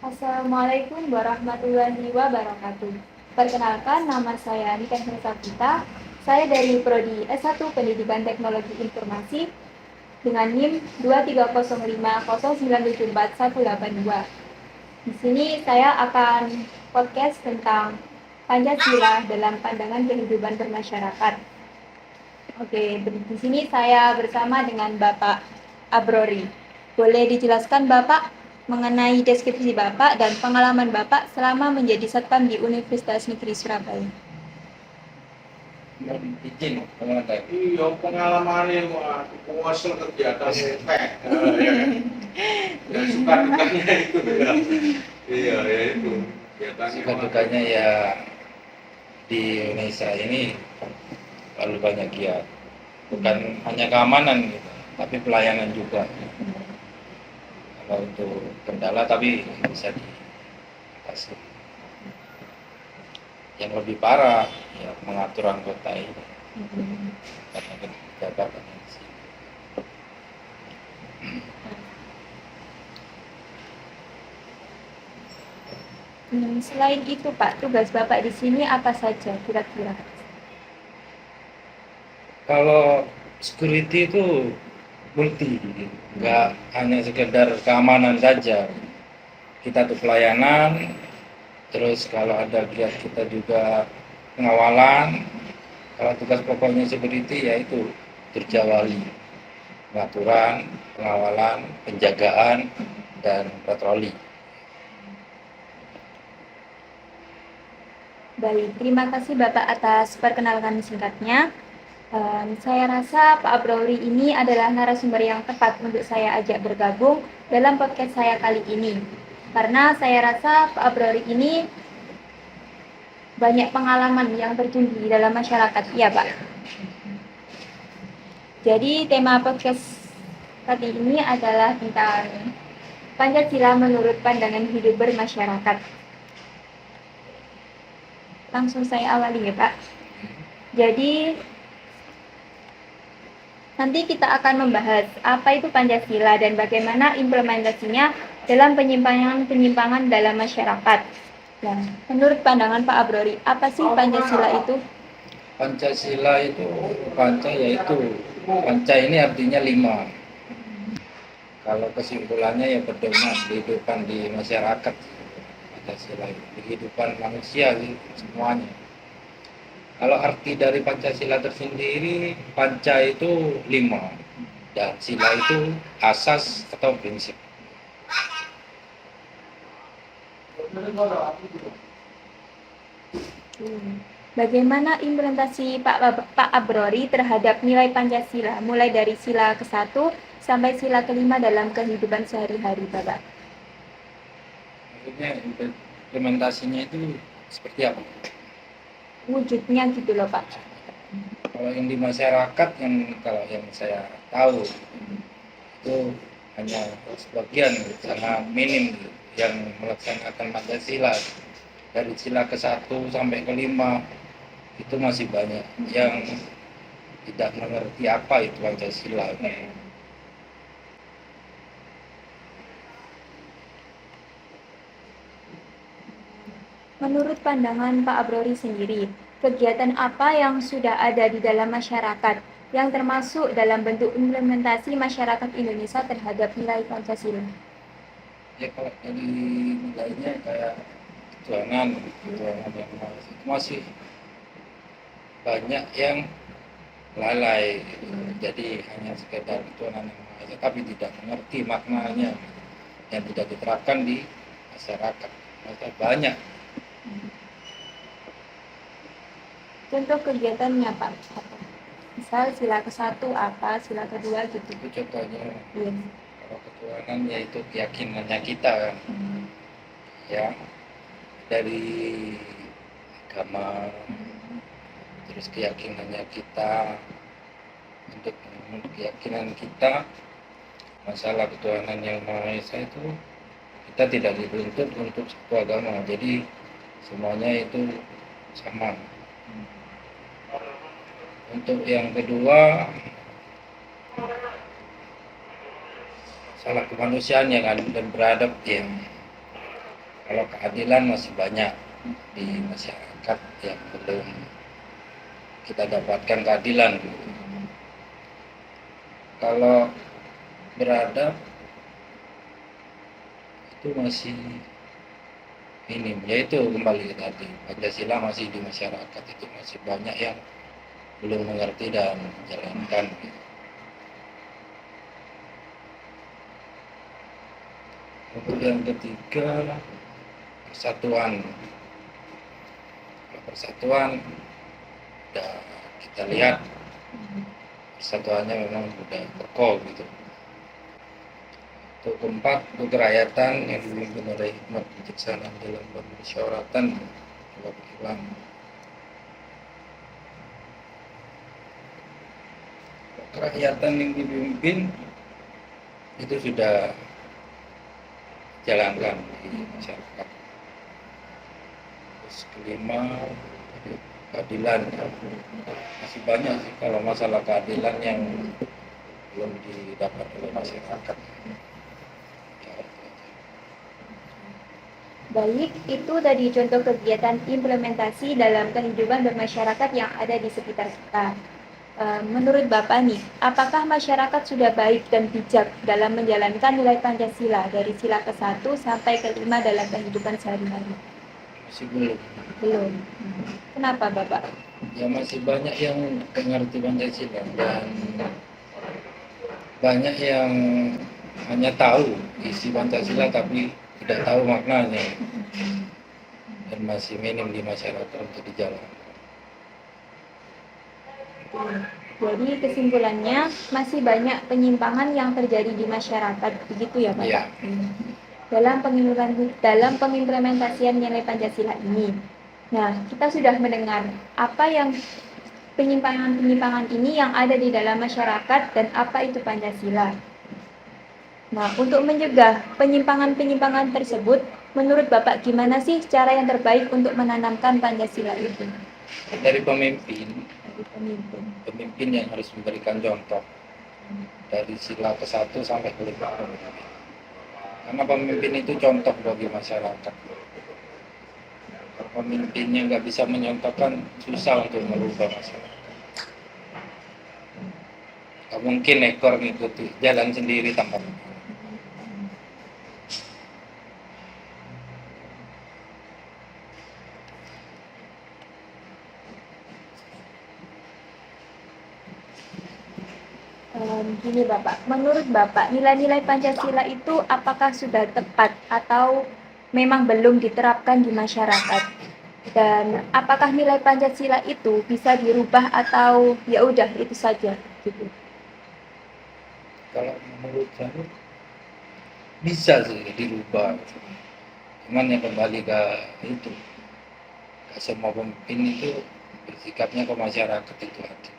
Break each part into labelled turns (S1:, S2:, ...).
S1: Assalamualaikum warahmatullahi wabarakatuh. Perkenalkan, nama saya Nika Sapita. Saya dari Prodi S1 Pendidikan Teknologi Informasi dengan NIM 23050974182. Di sini saya akan podcast tentang Pancasila dalam pandangan kehidupan bermasyarakat. Oke, di sini saya bersama dengan Bapak Abrori. Boleh dijelaskan Bapak mengenai deskripsi Bapak dan pengalaman Bapak selama menjadi satpam di Universitas Negeri Surabaya?
S2: Izin pengantar. Iya, pengalamannya puasa kegiatan spek. Ya suka dukanya itu ya. Iya, ya itu. Suka dukanya ya di Indonesia ini terlalu banyak giat. Bukan hanya keamanan gitu, tapi pelayanan juga. Kalau untuk kendala tapi bisa diatasi. Yang lebih parah ya mengatur anggota ini karena jabatan di sini.
S1: Selain itu Pak, tugas Bapak di sini apa saja kira-kira?
S2: Kalau security itu multi, nggak hanya sekedar keamanan saja. Kita tuh pelayanan, terus kalau ada giat kita juga pengawalan. Kalau tugas pokoknya security yaitu terjawali, pengaturan, pengawalan, penjagaan, dan patroli.
S1: Baik, terima kasih Bapak atas perkenalan singkatnya. Saya rasa Pak Abrori ini adalah narasumber yang tepat untuk saya ajak bergabung dalam podcast saya kali ini. Karena saya rasa Pak Abrori ini banyak pengalaman yang terjun di dalam masyarakat, iya Pak. Jadi tema podcast kali ini adalah tentang Pancasila menurut pandangan hidup bermasyarakat. Langsung saya awali ya Pak. Jadi nanti kita akan membahas apa itu Pancasila dan bagaimana implementasinya dalam penyimpangan dalam masyarakat. Nah, menurut pandangan Pak Abrori, apa sih Pancasila itu?
S2: Pancasila itu panca ini artinya 5. Kalau kesimpulannya ya pedoman kehidupan di masyarakat. Pancasila itu kehidupan manusia semuanya. Kalau arti dari Pancasila tersendiri, panca itu 5 dan sila itu asas atau prinsip.
S1: Bagaimana implementasi Pak Abrori terhadap nilai Pancasila, mulai dari sila ke-1 sampai sila ke-5 dalam kehidupan sehari-hari, Bapak?
S2: Maksudnya implementasinya itu seperti apa?
S1: Wujudnya gitu loh, Pak.
S2: Kalau yang di masyarakat, kalau yang saya tahu itu hanya sebagian sangat minim yang melaksanakan Pancasila. Dari sila ke-1 sampai ke-5 itu masih banyak yang tidak mengerti apa itu Pancasila.
S1: Menurut pandangan Pak Abrori sendiri, kegiatan apa yang sudah ada di dalam masyarakat yang termasuk dalam bentuk implementasi masyarakat Indonesia terhadap nilai Pancasila?
S2: Ya kalau dari nilainya kayak ketuhanan yang masih banyak yang lalai, jadi hanya sekedar ketuhanan yang maha esa tapi tidak mengerti maknanya yang tidak diterapkan di masyarakat. Maka banyak.
S1: Contoh kegiatannya Pak, misal sila ke-1 apa, sila ke-2 gitu.
S2: Itu contohnya.
S1: Iya.
S2: Kalau ketuhanan yaitu keyakinannya kita kan, ya dari agama, terus keyakinannya kita, untuk keyakinan kita masalah ketuhanan yang maha esa itu kita tidak dituntut untuk satu agama, jadi semuanya itu sama. Untuk yang kedua, masalah kemanusiaan yang adil dan beradab ya. Kalau keadilan masih banyak di masyarakat yang belum kita dapatkan keadilan. Kalau beradab itu masih minim, yaitu kembali ke tadi, Pancasila masih di masyarakat itu masih banyak yang belum mengerti dan menjalankan. Untuk yang ketiga, persatuan. Kalau persatuan udah kita lihat persatuannya memang udah kokoh gitu. Untuk keempat, untuk kerakyatan yang dipimpin oleh hikmat kebijaksanaan dalam permusyawaratan telah berhilang. Kerakyatan yang dipimpin itu sudah jalankan di masyarakat. Terus kelima, keadilan. Masih banyak sih kalau masalah keadilan yang belum didapat oleh masyarakat.
S1: Baik, itu tadi contoh kegiatan implementasi dalam kehidupan bermasyarakat yang ada di sekitar kita. Menurut Bapak nih, apakah masyarakat sudah baik dan bijak dalam menjalankan nilai Pancasila dari sila ke-1 sampai ke-5 dalam kehidupan sehari-hari?
S2: Masih belum.
S1: Belum. Kenapa Bapak?
S2: Ya masih banyak yang mengerti Pancasila dan banyak yang hanya tahu isi Pancasila tapi tidak tahu maknanya dan masih minim di masyarakat untuk dijalankan.
S1: Jadi kesimpulannya masih banyak penyimpangan yang terjadi di masyarakat, begitu ya Bapak?
S2: Iya.
S1: Dalam pengimplementasian nilai Pancasila ini. Nah, kita sudah mendengar apa yang penyimpangan-penyimpangan ini yang ada di dalam masyarakat dan apa itu Pancasila. Nah, untuk mencegah penyimpangan-penyimpangan tersebut, menurut Bapak gimana sih cara yang terbaik untuk menanamkan Pancasila itu?
S2: Dari pemimpin
S1: Pemimpin
S2: yang harus memberikan contoh dari sila ke-1 sampai ke-5. Karena pemimpin itu contoh bagi masyarakat. Kalau pemimpinnya nggak bisa menyontohkan, susah untuk merubah masyarakat. Nggak mungkin ekor ngikuti, jalan sendiri tanpa pemimpin.
S1: Gini Bapak, menurut Bapak nilai-nilai Pancasila itu apakah sudah tepat atau memang belum diterapkan di masyarakat? Dan apakah nilai Pancasila itu bisa dirubah atau ya udah itu saja gitu?
S2: Kalau menurut saya bisa sih dirubah. Cuman yang kembali ke itu, semua pemimpin itu bersikapnya ke masyarakat itu aja.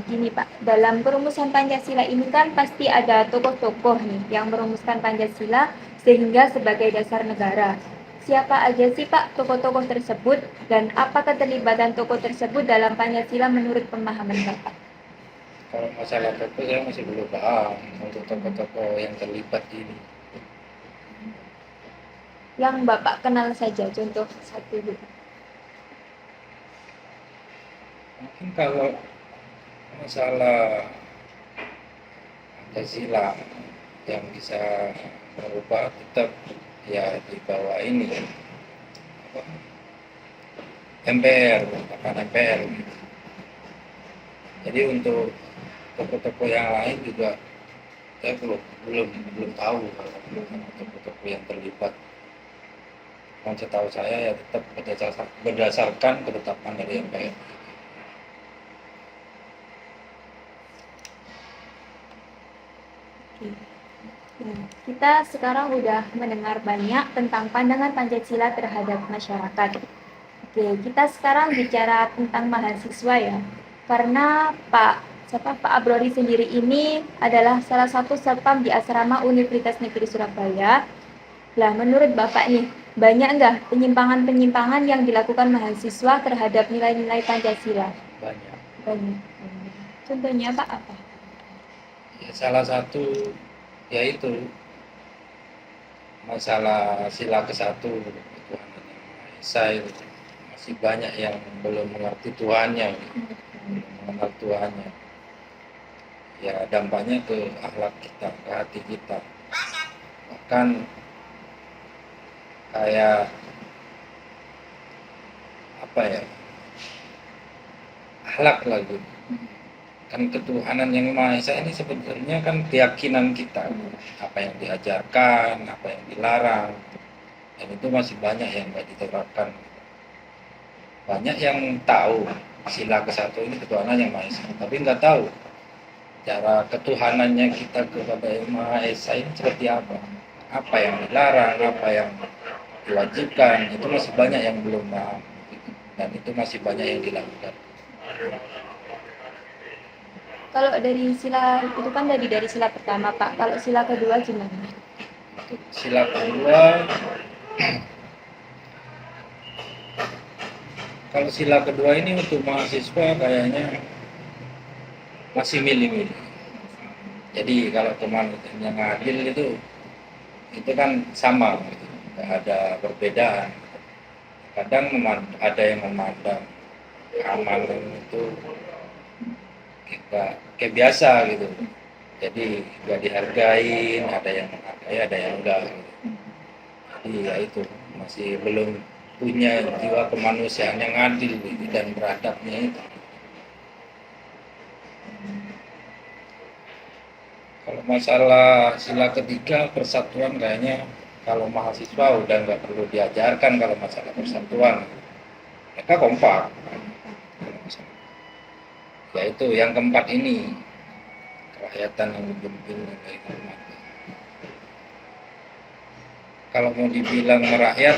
S1: Gini Pak, dalam perumusan Pancasila ini kan pasti ada tokoh-tokoh nih yang merumuskan Pancasila sehingga sebagai dasar negara. Siapa aja sih Pak tokoh-tokoh tersebut dan apa keterlibatan tokoh tersebut dalam Pancasila menurut pemahaman Bapak?
S2: Kalau masalah tokoh saya masih belum paham untuk tokoh-tokoh yang terlibat ini.
S1: Yang Bapak kenal saja, contoh satu gitu.
S2: Mungkin kalau masalah Pancasila yang bisa merubah tetap ya di bawah ini MPR, MPR. Jadi untuk tokoh-tokoh yang lain juga saya belum tahu tokoh-tokoh yang terlibat. Yang setahu saya ya tetap berdasarkan ketetapan dari MPR.
S1: Nah, kita sekarang udah mendengar banyak tentang pandangan Pancasila terhadap masyarakat. Oke, kita sekarang bicara tentang mahasiswa ya. Karena Pak Abrori sendiri ini adalah salah satu satpam di asrama Universitas Negeri Surabaya. Lah, menurut Bapak nih, banyak nggak penyimpangan-penyimpangan yang dilakukan mahasiswa terhadap nilai-nilai Pancasila?
S2: Banyak.
S1: Banyak. Contohnya Pak apa?
S2: Ya, salah satu yaitu masalah sila ke-1 Tuhan yang Maha Esa itu masih banyak yang belum mengerti Tuhannya, belum mengenal Tuhannya. Ya dampaknya ke akhlak kita, ke hati kita. Bahkan kayak apa ya, akhlak lagi. Kan ketuhanan yang Maha Esa ini sebenarnya kan keyakinan kita, apa yang diajarkan, apa yang dilarang, dan itu masih banyak yang nggak diterapkan. Banyak yang tahu sila ke-1 ini ketuhanan yang Maha Esa, tapi nggak tahu cara ketuhanannya kita kepada yang Maha Esa ini seperti apa yang dilarang, apa yang diwajibkan, itu masih banyak yang belum paham, dan itu masih banyak yang dilakukan.
S1: Kalau dari sila itu kan dari sila pertama Pak. Kalau sila kedua gimana?
S2: Untuk sila kedua, kalau sila kedua ini untuk mahasiswa kayaknya masih milih-milih. Jadi kalau teman yang adil itu kan sama, gitu. Nggak ada perbedaan. Kadang ada yang memandang keamanan itu kayak biasa gitu. Jadi nggak dihargain, ada yang menghargai, ada yang enggak. Gitu. Jadi ya itu masih belum punya jiwa kemanusiaan yang adil gitu, dan beradabnya itu. Kalau masalah sila ketiga persatuan kayaknya kalau mahasiswa udah nggak perlu diajarkan kalau masalah persatuan. Mereka kompak. Yaitu yang keempat ini, kerakyatan yang dipimpin oleh hormat. Kalau mau dibilang merakyat,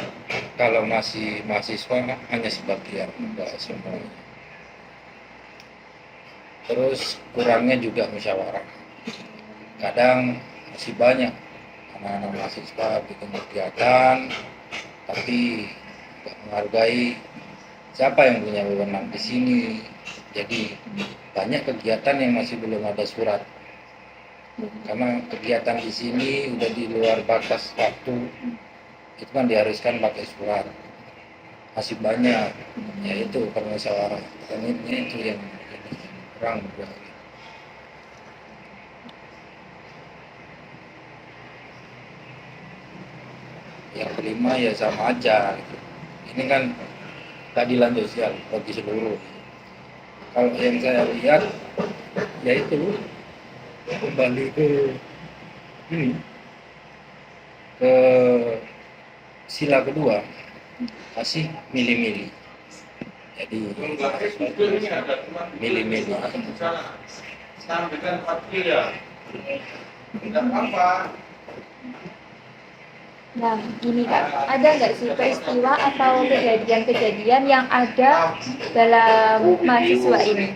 S2: kalau masih mahasiswa hanya sebagian, enggak semuanya. Terus kurangnya juga musyawarah. Kadang masih banyak anak-anak mahasiswa bikin kegiatan, tapi nggak menghargai siapa yang punya wewenang di sini. Jadi banyak kegiatan yang masih belum ada surat. Karena kegiatan di sini udah di luar batas waktu, itu kan diharuskan pakai surat. Masih banyak, yaitu permusyawarah. Dan itu yang kurang juga. Yang kelima ya sama aja gitu. Ini kan keadilan sosial bagi seluruh. Kalau yang saya lihat yaitu kembali ke ini, ke sila kedua, masih milih-milih. Jadi milih-milih.
S1: Nah, gini Kak, ada nggak sih peristiwa atau kejadian-kejadian yang ada dalam mahasiswa ini?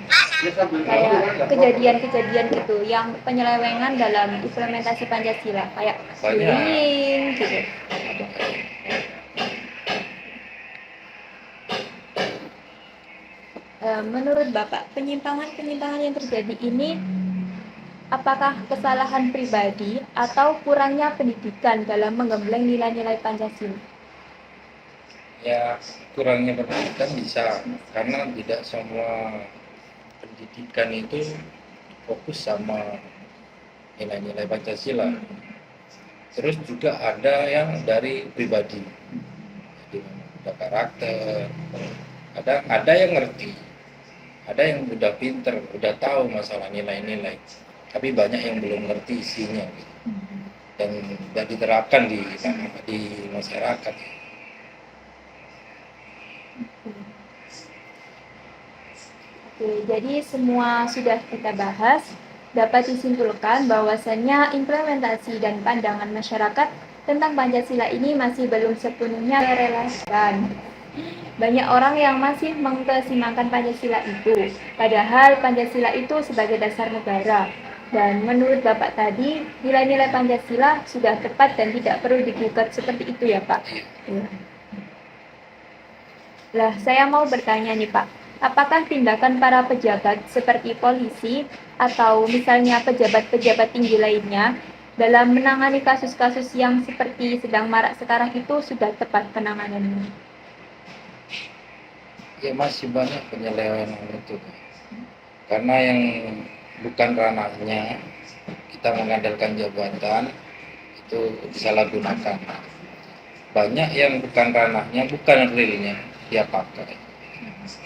S1: Kayak kejadian-kejadian gitu, yang penyelewengan dalam implementasi Pancasila, kayak bullying gitu. Menurut Bapak, penyimpangan-penyimpangan yang terjadi ini apakah kesalahan pribadi atau kurangnya pendidikan dalam menggembleng nilai-nilai Pancasila?
S2: Ya, kurangnya pendidikan bisa, karena tidak semua pendidikan itu fokus sama nilai-nilai Pancasila. Terus juga ada yang dari pribadi, jadi ada karakter. Ada yang ngerti, ada yang udah pinter, udah tahu masalah nilai-nilai, tapi banyak yang belum ngerti isinya gitu. Dan tidak diterapkan di masyarakat.
S1: Oke, jadi semua sudah kita bahas. Dapat disimpulkan bahwasannya implementasi dan pandangan masyarakat tentang Pancasila ini masih belum sepenuhnya terrealisasikan. Banyak orang yang masih mengkesimangkan Pancasila itu, padahal Pancasila itu sebagai dasar negara. Dan menurut Bapak tadi, nilai-nilai Pancasila sudah tepat dan tidak perlu digugat seperti itu ya Pak? Ya. Lah, saya mau bertanya nih Pak, apakah tindakan para pejabat seperti polisi atau misalnya pejabat-pejabat tinggi lainnya dalam menangani kasus-kasus yang seperti sedang marak sekarang itu sudah tepat penanganannya?
S2: Ya masih banyak penyelewengan itu, karena yang bukan ranahnya kita mengandalkan jabatan itu disalahgunakan. Banyak yang bukan ranahnya, bukan realnya dia pakai.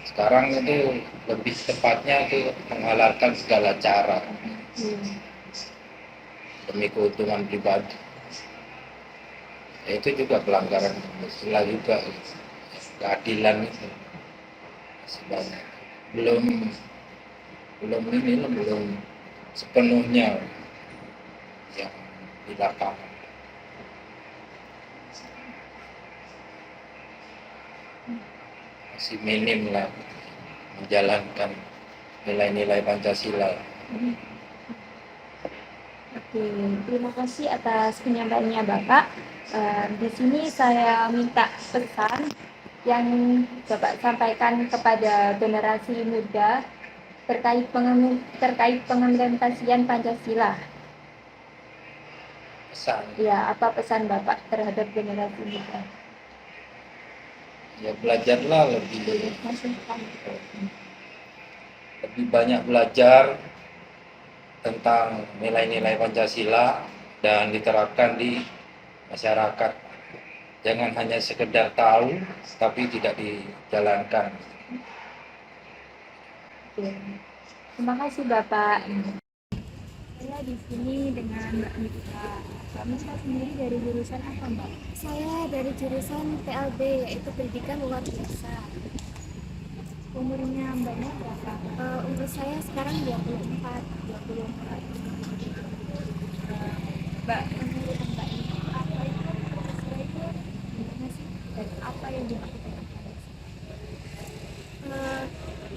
S2: Sekarang itu lebih tepatnya itu menghalalkan segala cara demi keuntungan pribadi. Ya, itu juga pelanggaran Pancasila juga, keadilan itu masih banyak. Belum sepenuhnya yang di lapangan. Masih minim lah menjalankan nilai-nilai Pancasila.
S1: Oke, terima kasih atas penyampaiannya Bapak. Di sini saya minta pesan yang Bapak sampaikan kepada generasi muda terkait pengimplementasian Pancasila.
S2: Pesan,
S1: Ya, apa pesan Bapak terhadap generasi muda?
S2: ya belajarlah lebih banyak belajar tentang nilai-nilai Pancasila dan diterapkan di masyarakat. Jangan hanya sekedar tahu tapi tidak dijalankan.
S1: Oke. Terima kasih Bapak. Saya di sini dengan Mbak Mita. Mbak Mita sendiri dari jurusan apa Mbak?
S3: Saya dari jurusan PLB, yaitu Pendidikan Luar Biasa.
S1: Umurnya Mbaknya berapa?
S3: Umur saya sekarang 24.
S1: Mbak, menurut Mbak ini apa itu Pancasila itu gimana sih? Dan apa yang dimaksud?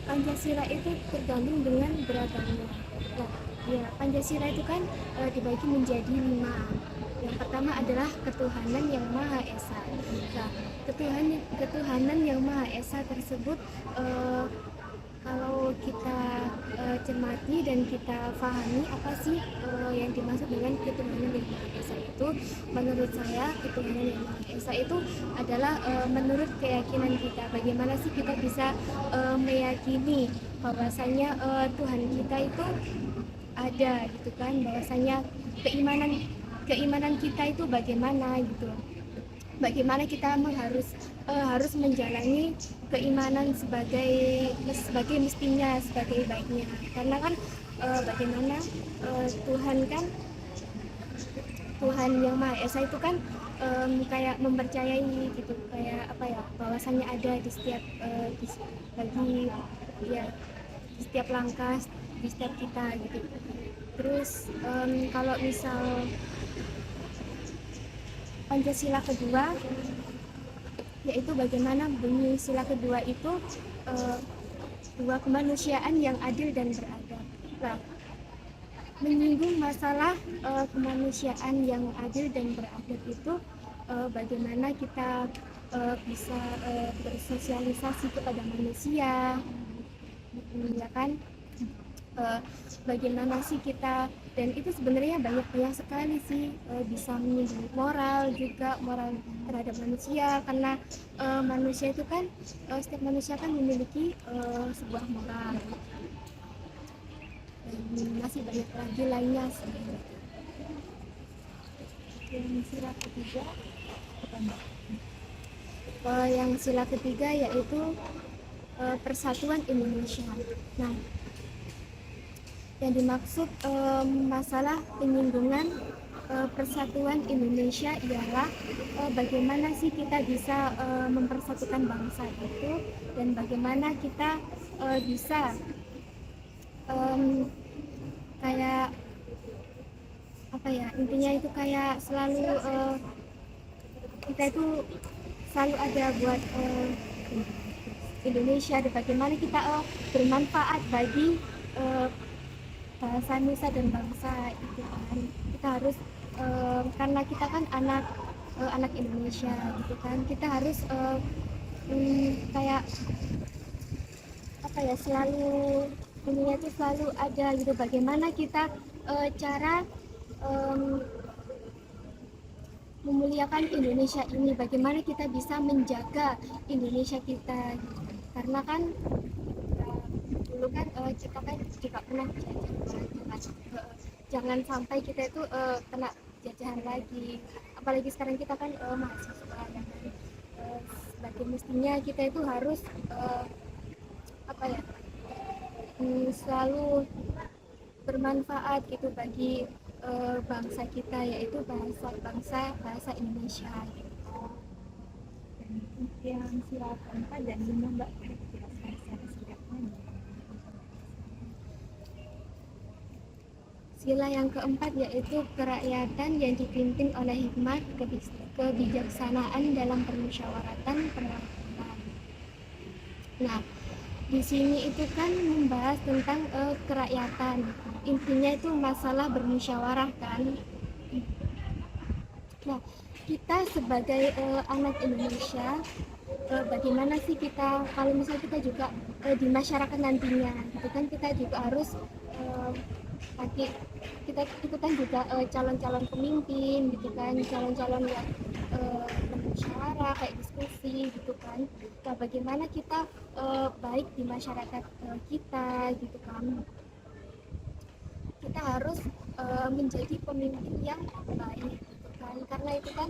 S3: Pancasila itu tergantung dengan beragamnya. Nah, ya, Pancasila itu kan dibagi menjadi 5. Yang pertama adalah ketuhanan yang Maha Esa. Nah, ketuhanan yang Maha Esa tersebut kalau kita cermati dan kita pahami apa sih yang dimaksud dengan ketuhanan yang Maha Esa itu, menurut saya ketuhanan yang Maha Esa itu adalah menurut keyakinan kita. Bagaimana sih kita bisa meyakini bahwasanya Tuhan kita itu ada gitu kan, bahwasanya keimanan kita itu bagaimana gitu. Bagaimana kita harus menjalani keimanan sebagai mestinya, sebagai baiknya. Karena kan bagaimana Tuhan yang Maha Esa itu kan kayak mempercayai gitu, kayak apa ya, bahwasannya ada di setiap di setiap langkah, di setiap kita gitu. Terus kalau misal Pancasila kedua, yaitu bagaimana bunyi sila kedua itu dua kemanusiaan yang adil dan beradab. Nah, menyinggung masalah kemanusiaan yang adil dan beradab itu bagaimana kita bisa bersosialisasi kepada manusia, ya kan? Bagaimana sih kita, dan itu sebenarnya banyak sekali sih bisa menyinggung moral juga, moral terhadap manusia, karena manusia itu kan setiap manusia kan memiliki sebuah moral, dan masih banyak lagi lainnya sih. Yang sila ketiga apa Mbak? Yang sila ketiga yaitu Persatuan Indonesia. Nah, yang dimaksud masalah penyinggungan persatuan Indonesia ialah bagaimana sih kita bisa mempersatukan bangsa itu, dan bagaimana kita bisa kayak apa ya, intinya itu kayak selalu kita itu selalu ada buat Indonesia, dan bagaimana kita bermanfaat bagi bahasa nusa dan bangsa itu kan. Kita harus karena kita kan anak Indonesia gitu kan, kita harus kayak selalu ininya tuh selalu ada gitu, bagaimana kita cara memuliakan Indonesia ini, bagaimana kita bisa menjaga Indonesia kita gitu. Karena kan dulu kan kita kan juga pernah jangan sampai kita itu kena jajahan lagi, apalagi sekarang kita kan mahasiswa ya kan. Sebagai mestinya kita itu harus selalu bermanfaat gitu bagi bangsa kita, yaitu bahasa Indonesia gitu.
S1: Dan yang sila keempat dan lima Mbak, jelaskan secara singkatnya.
S3: Sila yang keempat yaitu kerakyatan yang dipimpin oleh hikmat, kebijaksanaan dalam permusyawaratan perwakilan. Nah, di sini itu kan membahas tentang kerakyatan. Intinya itu masalah bermusyawarah kan. Nah, kita sebagai anak Indonesia, bagaimana sih kita kalau misalnya kita juga di masyarakat nantinya, itu kan kita juga harus kita ikutan juga calon-calon pemimpin gitu kan, calon-calon yang bermusyawarah kayak diskusi gitu kan. Nah, bagaimana kita baik di masyarakat kita gitu kan, kita harus menjadi pemimpin yang baik gitu kan, karena itu kan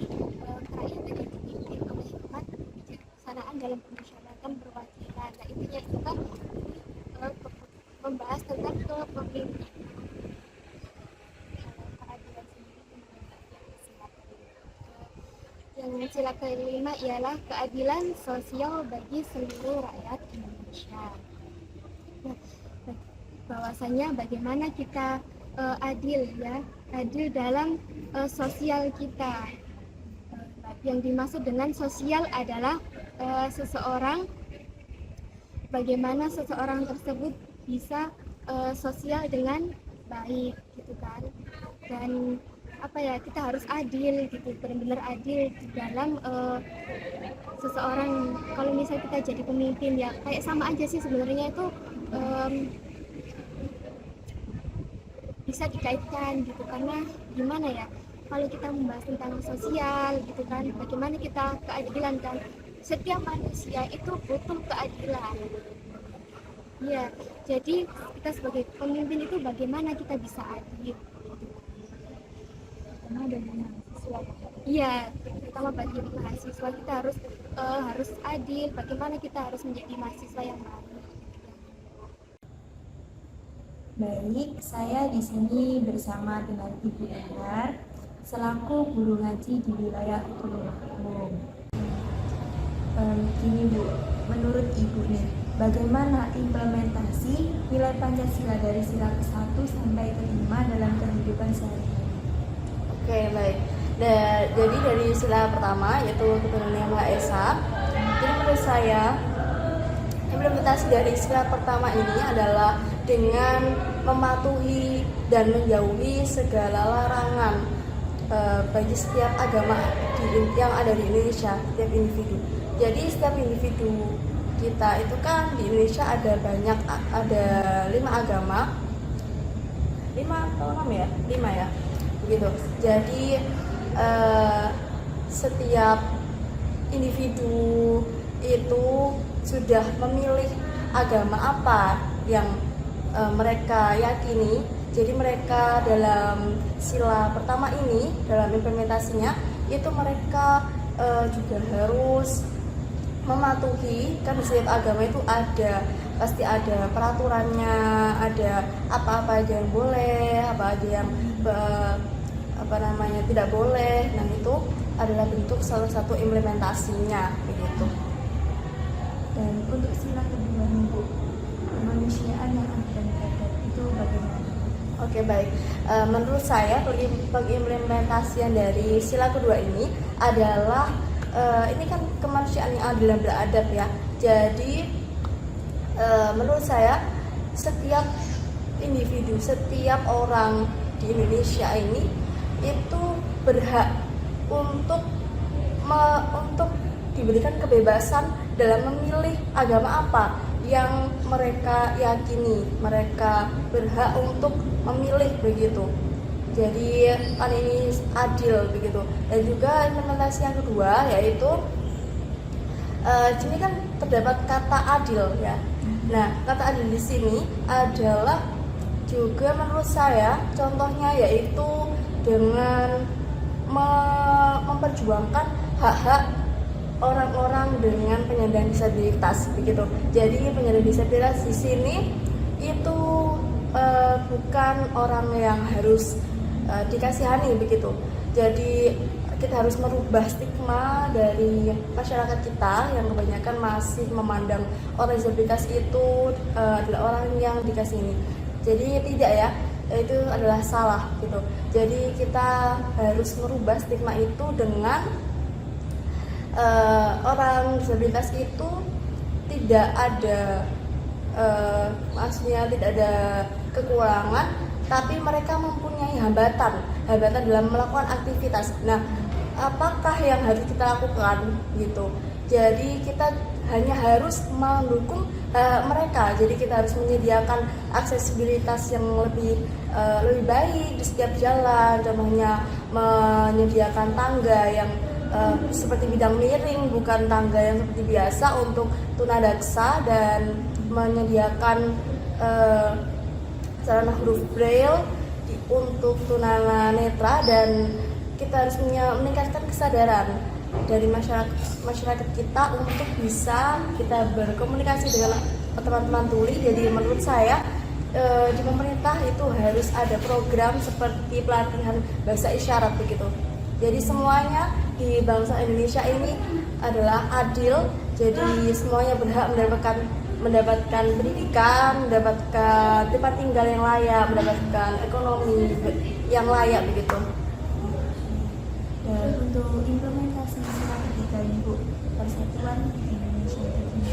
S3: kerakyatan yang dipimpin oleh hikmat kebijaksanaan dalam permusyawaratan perwakilan. Nah, intinya itu kan membahas tentang kepemimpinan. Yang sila kelima ialah keadilan sosial bagi seluruh rakyat Indonesia. Nah, bahwasanya bagaimana kita adil dalam sosial kita. Yang dimaksud dengan sosial adalah bagaimana seseorang tersebut bisa sosial dengan baik gitu kan. Dan kita harus adil gitu, benar-benar adil di dalam seseorang. Kalau misalnya kita jadi pemimpin ya kayak sama aja sih sebenarnya itu, bisa dikaitkan gitu, karena gimana ya, kalau kita membahas tentang sosial gitu kan, bagaimana kita keadilan kan, setiap manusia itu butuh keadilan ya. Jadi kita sebagai pemimpin itu bagaimana kita bisa adil.
S1: Karena ada mahasiswa.
S3: Iya, terutama bagi mahasiswa kita harus adil. Bagaimana kita harus menjadi mahasiswa yang baik.
S1: Baik, saya di sini bersama dengan Ibu Enar selaku guru ngaji di wilayah umum. Gini Bu, menurut Ibu nih, bagaimana implementasi nilai Pancasila dari sila ke-1 sampai ke-5 dalam kehidupan sehari-hari?
S4: Oke, baik. Jadi dari sila pertama yaitu keturunan yang Maha Esa. Jadi menurut saya implementasi dari sila pertama ini adalah dengan mematuhi dan menjauhi segala larangan bagi setiap agama yang ada di Indonesia, setiap individu. Jadi setiap individu kita itu kan di Indonesia ada 5 agama, 5 atau 6 ya? 5 ya. Begitu. Jadi setiap individu itu sudah memilih agama apa yang mereka yakini. Jadi mereka dalam sila pertama ini, dalam implementasinya itu mereka juga harus mematuhi, kan di setiap agama itu pasti ada peraturannya, ada apa-apa aja yang boleh, apa aja yang tidak boleh. Nah, itu adalah bentuk salah satu implementasinya begitu.
S1: Dan untuk sila kedua Bu, kemanusiaan yang adil dan beradab itu bagaimana?
S4: Oke, baik. Menurut saya pengimplementasian dari sila kedua ini adalah ini kan kemanusiaan yang adil dan beradab ya. Jadi menurut saya setiap individu, setiap orang di Indonesia ini itu berhak untuk diberikan kebebasan dalam memilih agama apa yang mereka yakini, mereka berhak untuk memilih begitu. Jadi kan ini adil begitu. Dan juga implementasi yang kedua yaitu sini kan terdapat kata adil ya. Nah, kata adil di sini adalah juga menurut saya contohnya yaitu dengan memperjuangkan hak-hak orang-orang dengan penyandang disabilitas begitu. Jadi penyandang disabilitas di sini itu bukan orang yang harus dikasihani begitu. Jadi kita harus merubah stigma dari masyarakat kita yang kebanyakan masih memandang orang disabilitas itu adalah orang yang dikasihani. Jadi tidak ya, itu adalah salah gitu. Jadi kita harus merubah stigma itu dengan orang disabilitas itu tidak ada maksudnya tidak ada kekurangan, tapi mereka mempunyai hambatan dalam melakukan aktivitas. Nah, apakah yang harus kita lakukan gitu? Jadi kita hanya harus mendukung mereka. Jadi kita harus menyediakan aksesibilitas yang lebih baik di setiap jalan. Contohnya menyediakan tangga yang seperti bidang miring, bukan tangga yang seperti biasa untuk tunadaksa, dan menyediakan sarana huruf braille untuk tunanetra. Dan kita harus meningkatkan kesadaran dari masyarakat kita untuk bisa kita berkomunikasi dengan teman-teman tuli. Jadi menurut saya di pemerintah itu harus ada program seperti pelatihan bahasa isyarat begitu. Jadi semuanya di bangsa Indonesia ini adalah adil. Jadi semuanya berhak mendapatkan pendidikan, mendapatkan tempat tinggal yang layak, mendapatkan ekonomi yang layak begitu.
S5: Dan untuk implementasi sila ketiga Ibu, Persatuan Indonesia ini.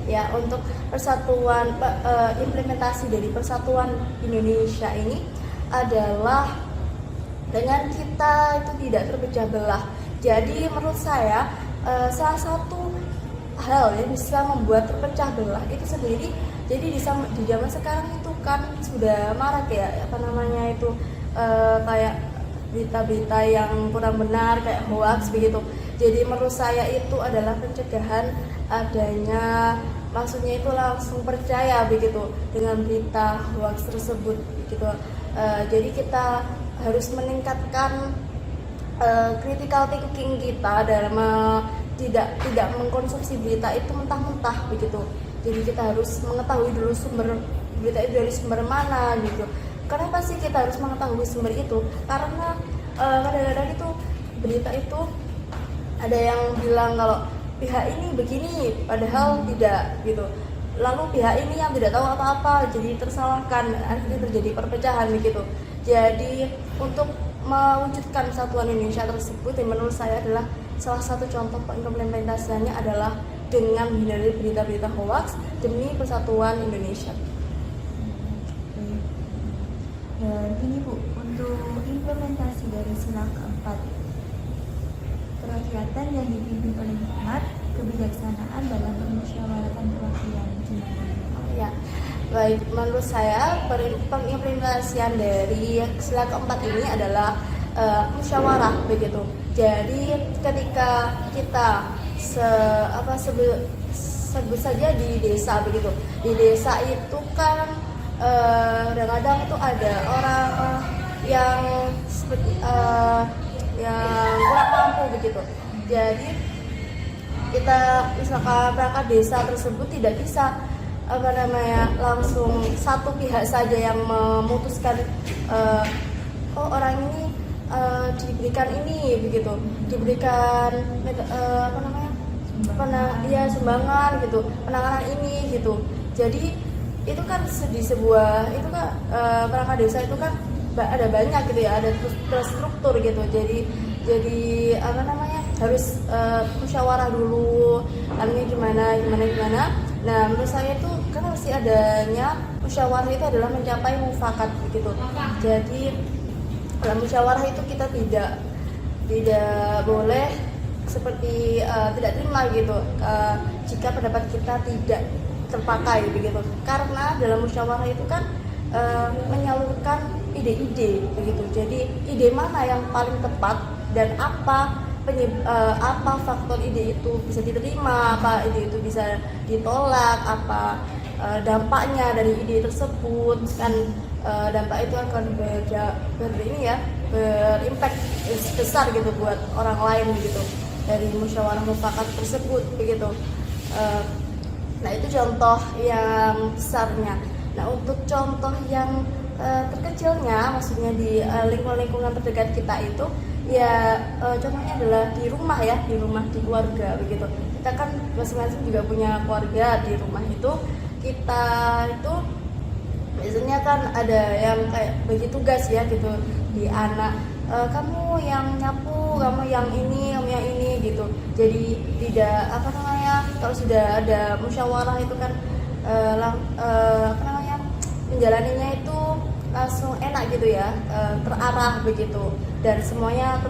S4: Ya, untuk persatuan implementasi dari Persatuan Indonesia ini adalah dengan kita itu tidak terpecah belah. Jadi menurut saya salah satu hal yang bisa membuat terpecah belah itu sendiri. Jadi di zaman sekarang itu kan sudah marak ya itu kayak berita-berita yang kurang benar, kayak hoax begitu. Jadi menurut saya itu adalah pencegahan adanya, maksudnya itu langsung percaya begitu dengan berita hoax tersebut gitu. Jadi kita harus meningkatkan critical thinking kita dalam tidak mengkonsumsi berita itu mentah-mentah begitu. Jadi kita harus mengetahui dulu sumber berita itu dari sumber mana gitu. Kenapa sih kita harus mengetahui sumber itu? Karena kadang-kadang itu berita itu ada yang bilang kalau pihak ini begini, padahal tidak gitu. Lalu pihak ini yang tidak tahu apa-apa, jadi tersalahkan, akhirnya terjadi perpecahan begitu. Jadi untuk mewujudkan Persatuan Indonesia tersebut, yang menurut saya adalah salah satu contoh implementasinya adalah dengan menghindari berita-berita hoax demi persatuan Indonesia.
S5: Dan ini Bu, untuk implementasi dari sila keempat, kerakyatan yang dipimpin oleh hikmat, kebijaksanaan dalam permusyawaratan perwakilan.
S4: Ya, baik, menurut saya pengimplementasian dari sila keempat ini adalah musyawarah begitu. Jadi ketika kita sebut saja di desa begitu, di desa itu kan kadang-kadang itu ada orang yang seperti yang kurang mampu begitu. Jadi kita misalkan perangkat desa tersebut tidak bisa langsung satu pihak saja yang memutuskan orang ini diberikan ini begitu, diberikan sumbangan gitu, penanganan ini gitu. Jadi itu kan di sebuah itu kan perangkat desa itu kan ada banyak gitu ya, ada terstruktur gitu. Jadi harus musyawarah dulu, lalu gimana. Nah, menurut saya itu karena mesti adanya musyawarah itu adalah mencapai mufakat begitu. Jadi dalam musyawarah itu kita tidak boleh seperti tidak terima gitu jika pendapat kita tidak terpakai begitu. Karena dalam musyawarah itu kan menyalurkan ide-ide begitu. Jadi ide mana yang paling tepat dan apa faktor ide itu bisa diterima, apa ide itu bisa ditolak, apa dampaknya dari ide tersebut kan. Dampak itu akan berimpact besar gitu buat orang lain gitu dari musyawarah mufakat tersebut begitu. Nah itu contoh yang besarnya. Nah untuk contoh yang terkecilnya, maksudnya di lingkungan terdekat kita itu ya contohnya adalah di rumah ya, di keluarga begitu. Kita kan masing-masing juga punya keluarga. Di rumah itu kita itu biasanya kan ada yang kayak bagi tugas ya gitu di anak, kamu yang nyapu, kamu yang ini gitu. Jadi tidak kalau sudah ada musyawarah itu kan menjalaninya itu langsung enak gitu ya, terarah begitu, dan semuanya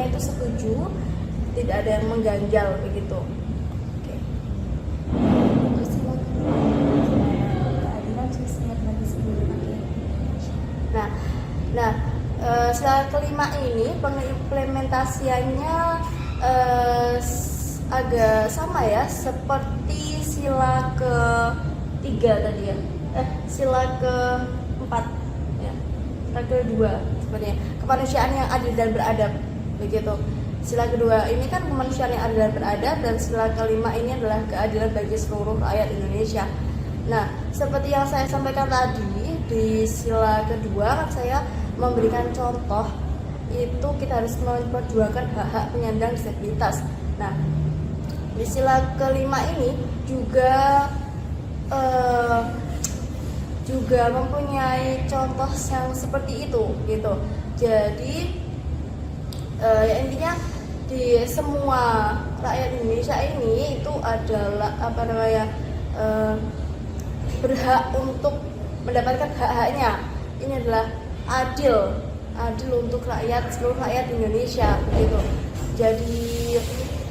S4: itu setuju, tidak ada yang mengganjal begitu. Nah, sila kelima ini pengimplementasiannya agak sama ya, seperti sila ketiga tadi ya, sila keempat ya, sila kedua sebenarnya kemanusiaan yang adil dan beradab begitu. Sila kedua ini kan kemanusiaan yang adil dan beradab, dan sila kelima ini adalah keadilan bagi seluruh rakyat Indonesia. Nah, seperti yang saya sampaikan tadi, di sila kedua kan saya memberikan contoh itu kita harus memperjuangkan hak-hak penyandang disabilitas. Nah, di sila kelima ini juga mempunyai contoh yang seperti itu gitu. Jadi ya intinya di semua rakyat Indonesia ini itu adalah berhak untuk mendapatkan hak-haknya. Ini adalah adil untuk seluruh rakyat Indonesia begitu. Jadi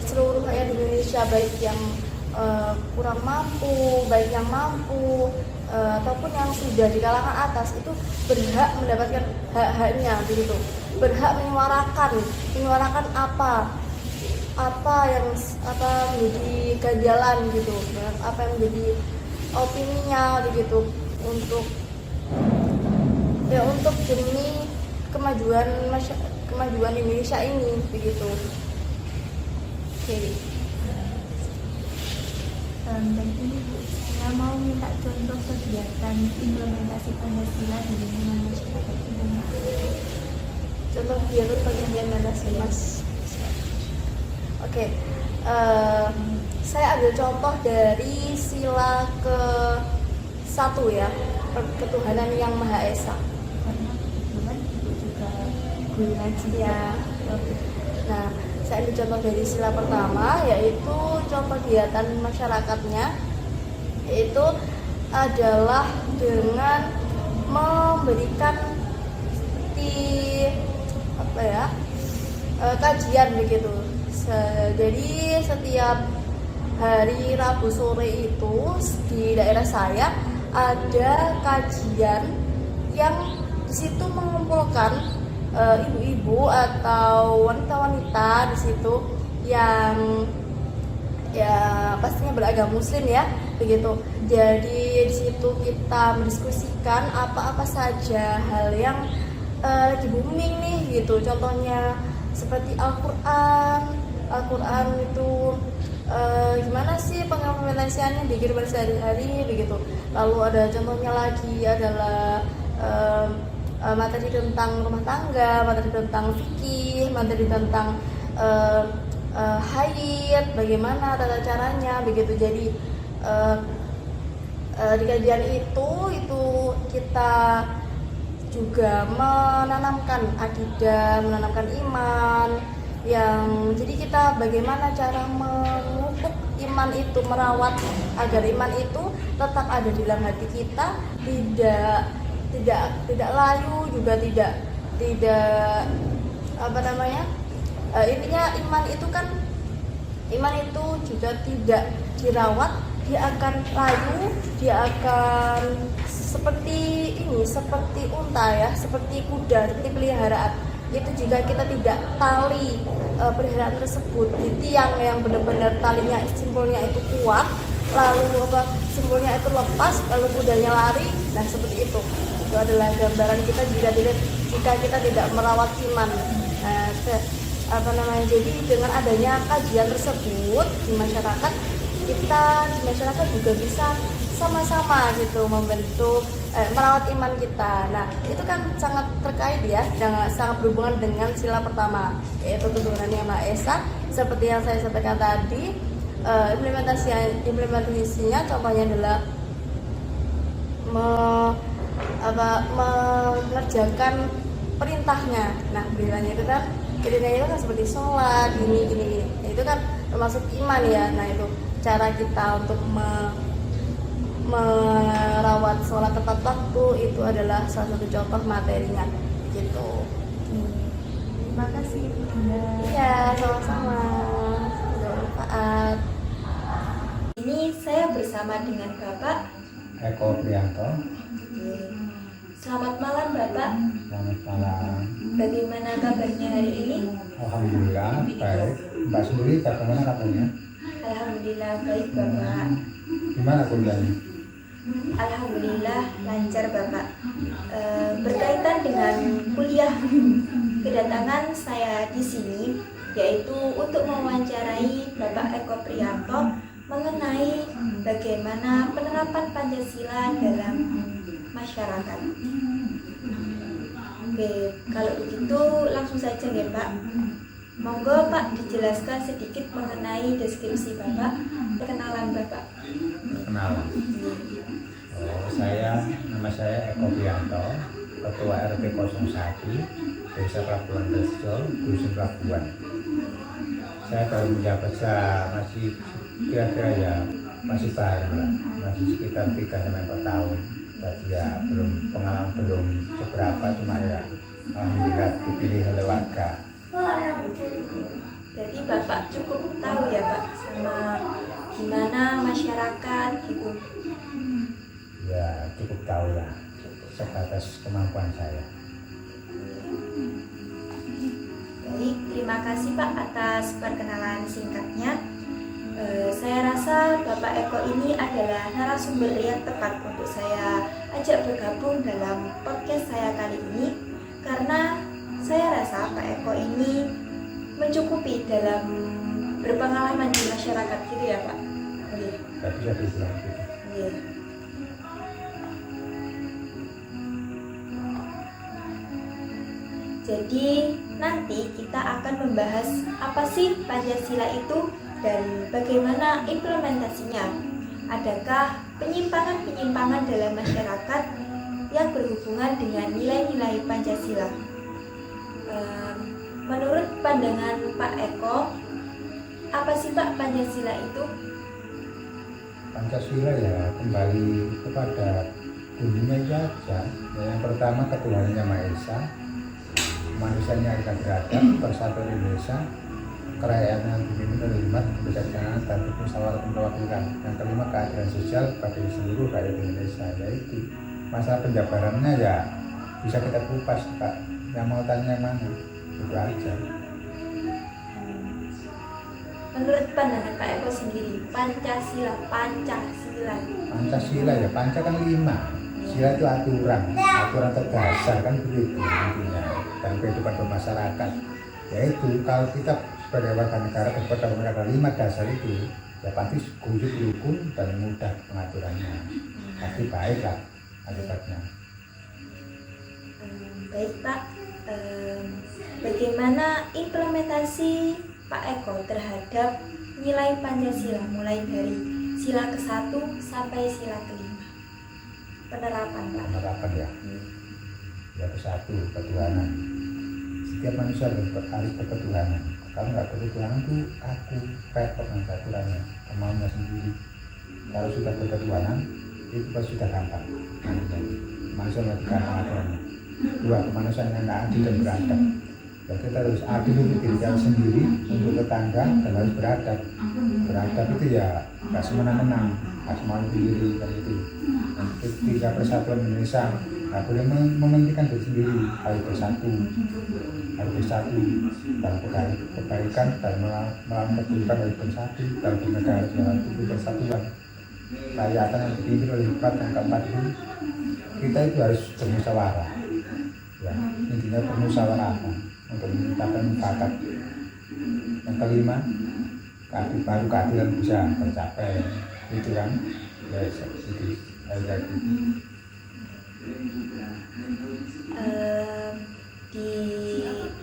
S4: seluruh rakyat Indonesia, baik yang kurang mampu, baik yang mampu, ataupun yang sudah di kalangan atas, itu berhak mendapatkan hak-haknya begitu. Berhak menyuarakan apa yang menjadi ganjalan gitu, apa yang menjadi opininya begitu, untuk demi kemajuan Indonesia ini begitu. Oke.
S5: Dan ini Bu, saya mau minta contoh kegiatan implementasi Pancasila di lingkungan masyarakat Indonesia.
S4: Contoh kegiatan pengertian Pancasila. Oke. Saya ambil contoh dari sila ke-1 ya, ketuhanan yang Maha Esa.
S5: Karena kebetulan Ibu juga guru ngaji
S4: Ya. Nah, saya ambil contoh dari sila pertama, yaitu contoh kegiatan masyarakatnya, yaitu adalah dengan memberikan kajian begitu. Jadi setiap hari Rabu sore itu di daerah saya ada kajian yang di situ mengumpulkan ibu-ibu atau wanita-wanita di situ yang ya pastinya beragama Muslim ya begitu. Jadi di situ kita mendiskusikan apa-apa saja hal yang lagi booming nih gitu. Contohnya seperti Al-Quran itu gimana sih pengimplementasiannya di kehidupan sehari-hari begitu. Lalu ada contohnya lagi adalah materi tentang rumah tangga, materi tentang fikih, materi tentang haid, bagaimana tata caranya begitu. Jadi di kajian itu kita juga menanamkan akidah, menanamkan iman, yang jadi kita bagaimana cara memupuk iman itu, merawat agar iman itu tetap ada di dalam hati kita, tidak layu, juga tidak intinya iman itu juga tidak dirawat dia akan layu, dia akan seperti unta ya, seperti kuda, seperti peliharaan. Itu jika kita tidak tali peliharaan tersebut di tiang yang benar-benar talinya simpulnya itu kuat, lalu simpulnya itu lepas, lalu kudanya lari, nah seperti itu. Itu adalah gambaran kita jika kita tidak merawat iman. Nah, jadi dengan adanya kajian tersebut di masyarakat, kita di masyarakat juga bisa sama-sama gitu membentuk merawat iman kita. Nah, itu kan sangat terkait ya, sangat berhubungan dengan sila pertama, yaitu ketuhanan yang Maha Esa. Seperti yang saya sampaikan tadi, implementasinya contohnya adalah mengerjakan perintahnya. Nah, perintahnya itu kan seperti sholat, gini. Itu kan termasuk iman ya. Nah, itu cara kita untuk merawat sholat tepat waktu, itu adalah salah satu contoh materinya gitu.
S5: Terima kasih Bunda.
S4: Iya, sama-sama. Bermanfaat.
S1: Ini saya bersama dengan Bapak.
S6: Eko Prianto.
S1: Selamat malam Bapak.
S6: Selamat malam.
S1: Bagaimana kabarnya hari ini?
S6: Alhamdulillah baik. Mbak sendiri bagaimana kabarnya?
S1: Alhamdulillah baik Bapak.
S6: Gimana kuliahnya?
S1: Alhamdulillah lancar Bapak. Berkaitan dengan kuliah, kedatangan saya di sini yaitu untuk mewawancarai Bapak Eko Prianto mengenai bagaimana penerapan Pancasila dalam masyarakat. Oke, kalau begitu langsung saja ya Pak. Monggo Pak dijelaskan sedikit mengenai deskripsi Bapak, perkenalan Bapak.
S6: Perkenalan. Nama saya Eko Prianto, Ketua RT 01, Desa Pelabuhan Rejo, Dusun Pelabuhan. Saya baru menjabat masih kira-kira ya masih baru lah, masih sekitar 3-4 tahun. Jadi ya pengalaman belum seberapa, cuma ya alhamdulillah dipilih oleh warga.
S1: Jadi Bapak cukup tahu ya Pak sama gimana masyarakat gitu.
S6: Ya cukup tahu lah, sebatas kemampuan saya.
S1: Baik, terima kasih Pak atas perkenalan singkatnya. Saya rasa Bapak Eko ini adalah narasumber yang tepat untuk saya ajak bergabung dalam podcast saya kali ini, karena saya rasa Pak Eko ini mencukupi dalam berpengalaman di masyarakat gitu ya Pak. Oke.
S6: Tapi saya bilang gitu.
S1: Oke. Jadi nanti kita akan membahas apa sih Pancasila itu dan bagaimana implementasinya. Adakah penyimpangan-penyimpangan dalam masyarakat yang berhubungan dengan nilai-nilai Pancasila? Menurut pandangan Pak Eko, apa sih Pak Pancasila itu?
S6: Pancasila ya kembali kepada bunyinya saja. Yang pertama ketuhanan yang Maha Esa, manusianya akan beradab, bersatu di Indonesia, kerajaan yang dipimpin oleh umat, kebijaksanaan dan musyawarah perwakilan. Yang kelima keadilan sosial bagi seluruh rakyat Indonesia. Yaitu masalah penjabarannya ya bisa kita kupas Pak. Yang mau tanya yang mana? Itu aja.
S1: Menurut pandangan Pak Eko sendiri, Pancasila
S6: Ya, panca kan 5. Sila itu aturan terdasar kan begitu intinya dalam kehidupan bermasyarakat. Yaitu kalau kita sebagai warga negara kepada mereka 5 dasar itu ya pasti guyup rukun dan mudah pengaturannya, pasti baik lah akibatnya.
S1: Baik Pak, bagaimana implementasi Pak Eko terhadap nilai Pancasila mulai dari sila ke-1 sampai sila ke-5? Penerapan Pak.
S6: Penerapan ya. Ya ke-1 ketuhanan. Setiap manusia harus berketuhanan. Kalau nggak berketuhanan tuh aku repot dengan aturannya, kemauannya sendiri. Kalau sudah berketuhanan itu pasti sudah gampang. Manusia melakukan aturannya. 2, kemanusiaan yang nggak adil dan beradab. Ya, kita harus adil untuk diri kita sendiri, untuk tetangga, dan harus beradab. Beradab itu ya nggak semena-mena, nggak semau diri kayak itu. Dan ketika persatuan Indonesia nggak boleh mementingkan diri sendiri, harus bersatu dalam kebaikan dan melawan keburukan harus bersatu, dalam bernegara harus melakukan persatuan. Rakyatan yang dipimpin oleh Empat dan keempat itu, kita itu harus bermusyawarah. Ya, intinya bermusyawarah untuk menciptakan mufakat. Yang kelima, baru keadilan bisa tercapai, itu kan ya itu lagi.
S5: Di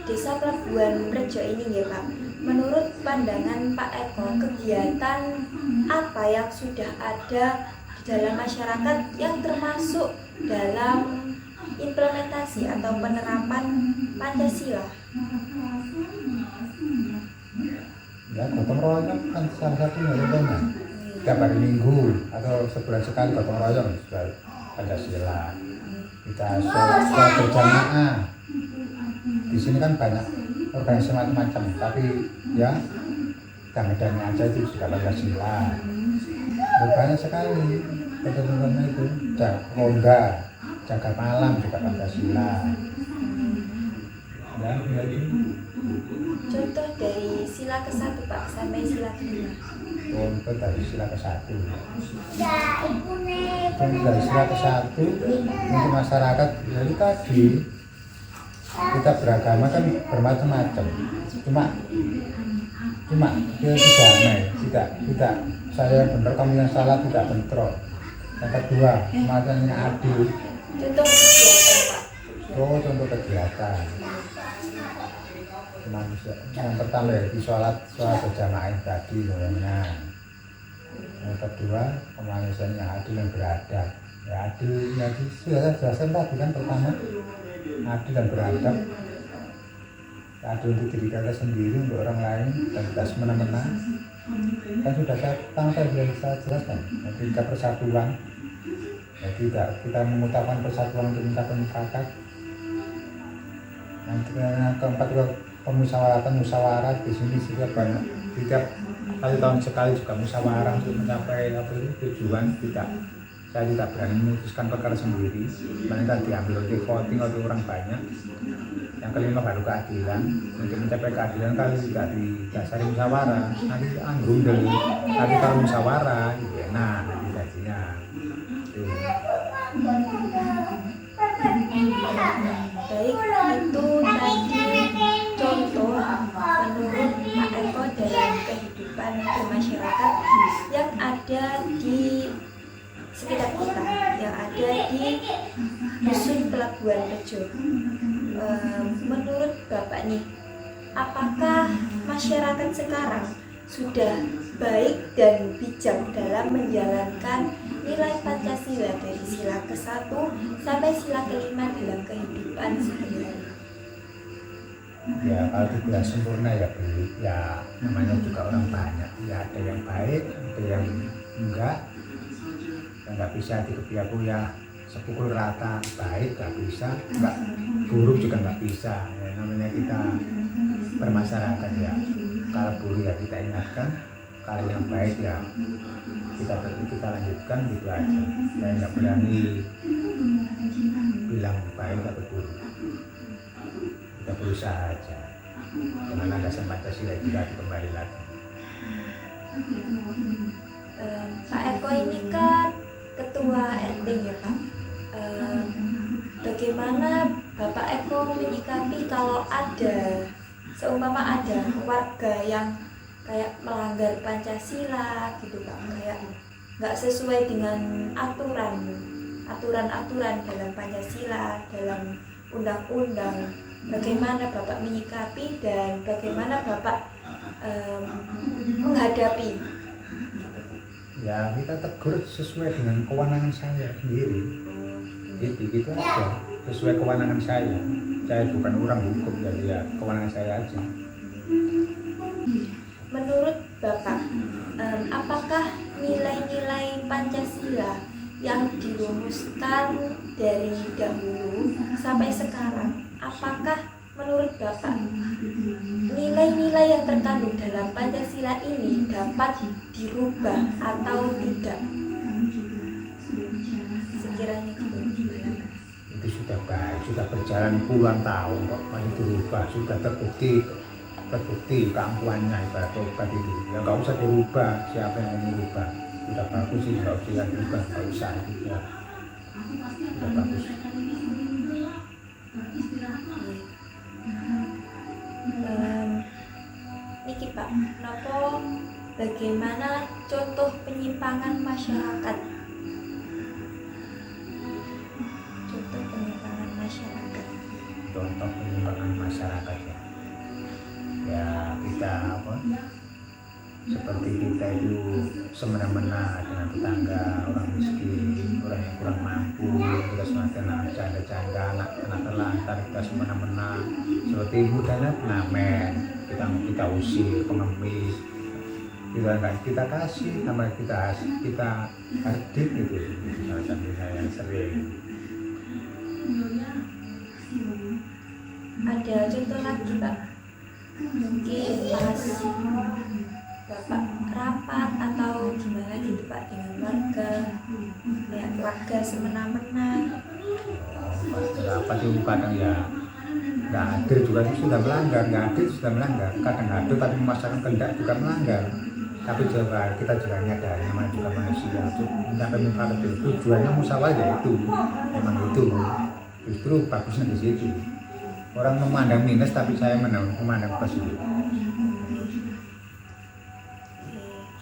S5: Desa Pelabuhan Rejo ini ya Pak, menurut pandangan Pak Eko, kegiatan apa yang sudah ada di dalam masyarakat yang termasuk dalam implementasi atau penerapan Pancasila?
S6: Ya, gotong royong kan salah satunya contohnya. Tiap hari Minggu atau sebulan sekali gotong royong sudah Pancasila. Kita sholat berjamaah. Di sini kan banyak organisasi macam-macam, tapi ya tanda-tandanya aja itu sudah Pancasila. Banyak sekali ketentuannya itu, ronda, jaga malam juga Pancasila. Ya, itu.
S5: Contoh dari sila ke-1 Pak sampai sila ke-5.
S6: Contoh dari sila ke-1. Contoh dari sila ke-1 untuk masyarakat jadi tadi kita beragama kan bermacam-macam. Cuma kita damai, tidak saya benar kamu yang salah, tidak bentrok. Yang kedua, semacamnya adil.
S5: Contoh kegiatan Pak.
S6: Contoh kegiatan manusia. Yang pertama yaitu sholat berjamaah tadi namanya. Yang kedua, kemanusiaan yang adil dan beradab. Ya adil, ya sudah jelaskan tadi kan pertama adil dan beradab. Adil untuk diri kita sendiri, untuk orang lain, dan tidak semena-mena. Kan sudah saya jelaskan. Jadi kita persatuan. Jadi kita mengutamakan persatuan untuk mencapai mufakat. Yang keempat juga musyawarah di sini setiap kali tahun sekali juga musyawarah untuk mencapai tujuan. Saya tidak berani memutuskan perkara sendiri, melainkan diambil oleh voting oleh orang banyak. Yang kelima baru keadilan. Untuk mencapai keadilan kali tidak didasari musyawarah, nanti anggundel. Tapi kalau musyawarah enak nanti gajinya.
S5: Baik, itu tadi contoh menurut Pak Eko dalam kehidupan bermasyarakat yang ada di sekitar kita, yang ada di dusun Pelabuhan Rejo. Menurut Bapak nih, apakah masyarakat sekarang sudah baik dan bijak dalam menjalankan nilai Pancasila dari sila ke-1 sampai sila ke-5 dalam kehidupan sehari-hari?
S6: Ya kalau tidak sempurna ya belum, ya namanya juga orang banyak, ya ada yang baik, ada yang enggak, yang nggak bisa dikepiaku ya sepukul rata, baik nggak bisa, enggak buruk juga nggak bisa. Ya, namanya kita bermasyarakat ya, kalau buruk ya kita ingatkan, kalau yang baik ya kita lanjutkan gitu aja. Saya nggak berani bilang baik atau buruk, kita berusaha aja dengan landasan Pancasila juga kembali lagi.
S5: Pak Eko ini kan ketua RT ya Pak. Bagaimana Bapak Eko menyikapi kalau seumpama ada warga yang kayak melanggar Pancasila gitu Pak, kayak nggak sesuai dengan aturan-aturan dalam Pancasila, dalam undang-undang. Bagaimana Bapak menyikapi dan bagaimana Bapak menghadapi?
S6: Ya kita tegur sesuai dengan kewenangan saya sendiri, gitu aja, sesuai kewenangan saya bukan orang hukum, jadi ya kewenangan saya aja.
S5: Menurut Bapak, apakah nilai-nilai Pancasila yang dirumuskan dari dahulu sampai sekarang, apakah menurut Bapak, nilai-nilai yang terkandung dalam Pancasila ini dapat dirubah atau tidak? Sekiranya gitu, gimana?
S6: Itu sudah baik, sudah berjalan puluhan tahun kok masih dirubah, sudah terbukti keampuannya ibarat obat itu. Ya nggak usah dirubah, siapa yang mau merubah? Sudah bagus sih, nggak usah dirubah, nggak usah gitu ya. Sudah bagus.
S5: Niki Pak, nopo bagaimana contoh penyimpangan masyarakat? Contoh penyimpangan masyarakat.
S6: Contoh penyimpangan masyarakat ya. Ya kita apa? Seperti kita itu semena-mena dengan tetangga, orang miskin, orang yang kurang mampu, kita semacam canda-canda, anak terlantar, kita semena-mena. Seperti mudahnya pengamen, kita usir, pengemis, kita kasih, sama kita hadir gitu. Salah satunya yang sering.
S5: Ada contoh lagi Pak? Mungkin pas Bapak rapat atau gimana gitu Pak dengan warga, ya warga semena-mena.
S6: Apa tuh kadang ya nggak hadir juga itu sudah melanggar, nggak hadir sudah melanggar. Kadang hadir tapi memaksakan kehendak juga melanggar. Tapi juga kita juga nyadar namanya juga manusia. Tidak penyimpangan itu tujuannya musyawarah ya itu, memang itu. Justru bagusnya di situ. Orang memandang minus tapi saya memandang positif.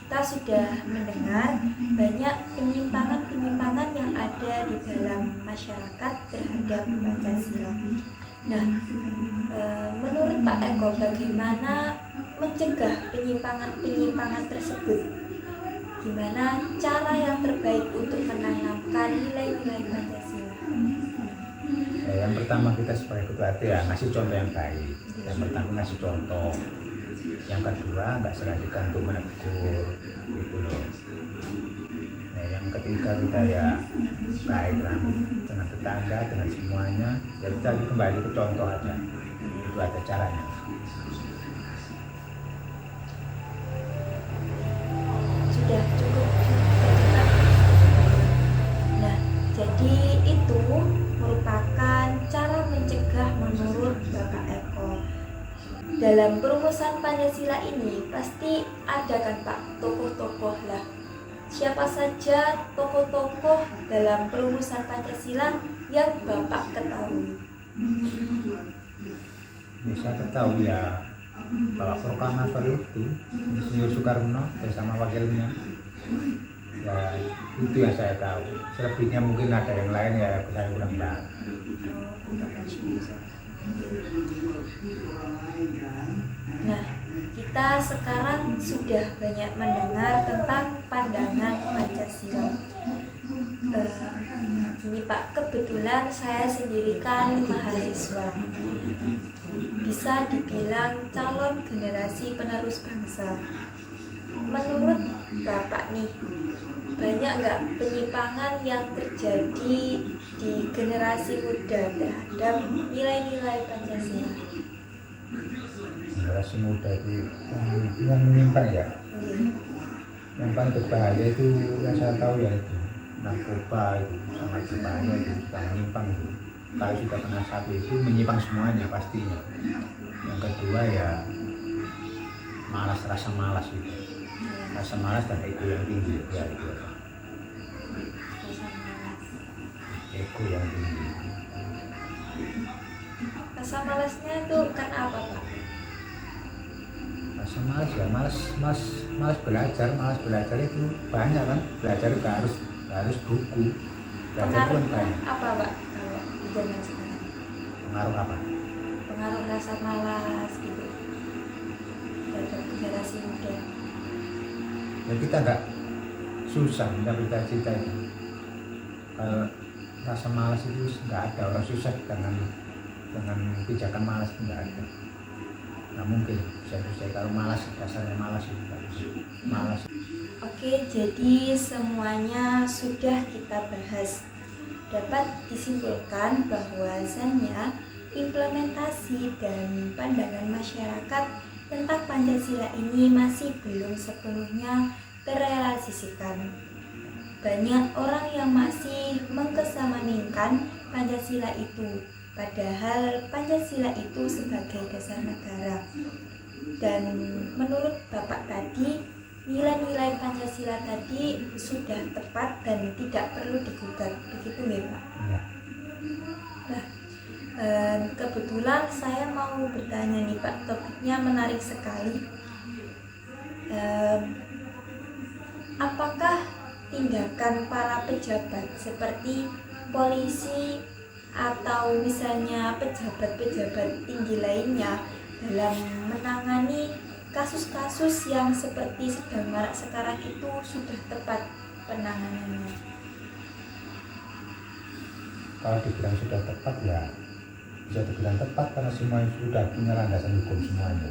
S5: Kita sudah mendengar banyak penyimpangan-penyimpangan yang ada di dalam masyarakat terhadap Pancasila. Nah, menurut Pak Eko, bagaimana mencegah penyimpangan-penyimpangan tersebut? Gimana cara yang terbaik untuk menanamkan nilai-nilai Pancasila?
S6: Ya, yang pertama kita sebagai ketua RT ya ngasih contoh yang baik. Yang pertama ngasih contoh. Yang kedua nggak serahkan untuk menegur gitu loh. Nah, yang ketiga kita ya baik dengan tetangga, dengan semuanya. Ya kita kembali ke contoh aja. Itu ada caranya.
S5: Sudah cukup. Nah, jadi itu merupakan cara mencegah menurut Bapak Eko. Dalam perumusan Pancasila ini pasti ada kan Pak tokoh-tokoh lah. Siapa saja tokoh-tokoh dalam perumusan Pancasila yang Bapak ketahui?
S6: Bisa ketahui ya Bapak Proklamator itu Insinyur Soekarno bersama wakilnya. Ya itu yang saya tahu. Selebihnya mungkin ada yang lain ya saya kurang tahu.
S5: Nah, kita sekarang sudah banyak mendengar tentang pandangan Pancasila. Ini Pak, kebetulan saya sendiri kan mahasiswa. Bisa dibilang calon generasi penerus bangsa. Menurut Bapak nih, banyak nggak penyimpangan yang terjadi di generasi muda terhadap nilai-nilai Pancasila?
S6: Generasi muda itu yang menyimpang ya. Yang paling berbahaya itu yang saya tahu ya itu narkoba itu sangat berbahaya itu sudah menyimpang itu. Kalau sudah kena satu itu menyimpang semuanya pastinya. Yang kedua ya rasa malas itu. Rasa malas dan ego yang tinggi ya itu. Ego yang tinggi.
S5: Rasa malasnya itu karena apa Pak?
S6: Rasa malas ya malas belajar itu banyak kan, belajar itu harus buku, belajar itu kan banyak.
S5: Apa Pak kalau di zaman sekarang?
S6: Pengaruh apa?
S5: Pengaruh rasa malas gitu terhadap generasi muda.
S6: Ya kita nggak susah mencapai cita-cita itu. Kalau rasa malas itu nggak ada, orang susah dengan pijakan malas itu nggak ada. Nggak mungkin saya kalau malas, dasarnya malas itu malas.
S5: Oke, jadi semuanya sudah kita bahas. Dapat disimpulkan bahwasannya implementasi dan pandangan masyarakat tentang Pancasila ini masih belum sepenuhnya terrealisasikan. Banyak orang yang masih mengesampingkan Pancasila itu, padahal Pancasila itu sebagai dasar negara. Dan menurut Bapak tadi, nilai-nilai Pancasila tadi sudah tepat dan tidak perlu digugat, begitu ya Pak?
S6: Ya.
S5: Nah, kebetulan saya mau bertanya nih Pak, topiknya menarik sekali. Apakah tindakan para pejabat seperti polisi atau misalnya pejabat-pejabat tinggi lainnya dalam menangani kasus-kasus yang seperti sedang marak sekarang itu sudah tepat penanganannya?
S6: Kalau dibilang sudah tepat ya bisa dibilang tepat karena semua sudah punya landasan hukum semuanya.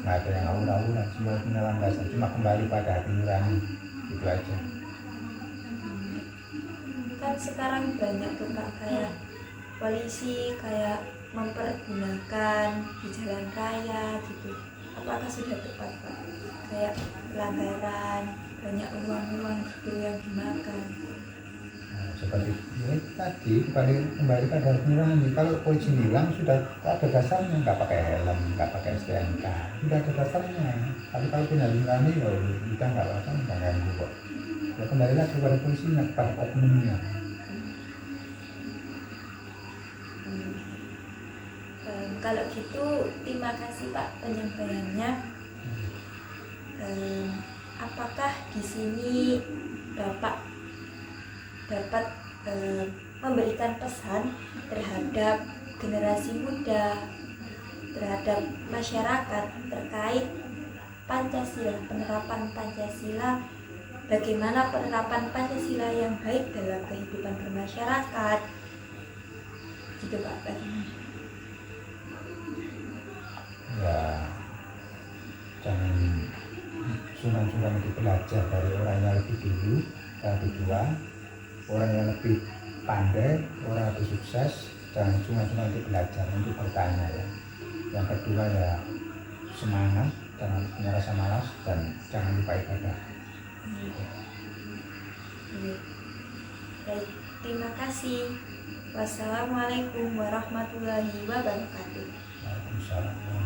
S6: Nggak ada yang awur-awuran, semua punya landasan. Cuma kembali pada hati nurani, itu aja.
S5: Kan sekarang banyak tuh Pak, kayak polisi kayak mempergunakan di jalan raya gitu. Apakah sudah tepat Pak? Kayak pelanggaran, banyak uang-uang gitu yang dimakan.
S6: Nah, seperti ini tadi kembali pada hati nurani. Kalau polisi bilang sudah ada dasarnya, nggak pakai helm, nggak pakai STNK, sudah ada dasarnya. Tapi kalau punya nurani, ya kita nggak apa-apa, nggak ganggu kok. Ya kembali lagi kepada polisinya, kepada oknumnya.
S5: Kalau gitu terima kasih Pak penyampaiannya. Apakah di sini Bapak dapat memberikan pesan terhadap generasi muda, terhadap masyarakat terkait Pancasila, penerapan Pancasila, bagaimana penerapan Pancasila yang baik dalam kehidupan bermasyarakat, gitu Pak, bagaimana?
S6: Ya jangan sunan-sunan itu belajar dari orang yang lebih dulu, yang lebih tua, orang yang lebih pandai, orang yang lebih sukses. Jangan cuma-cuma untuk belajar, untuk bertanya ya. Yang kedua ya semangat, jangan punya rasa malas, dan jangan lupa ibadah.
S5: Baik, terima kasih. Wassalamualaikum warahmatullahi wabarakatuh.
S6: Waalaikumsalam.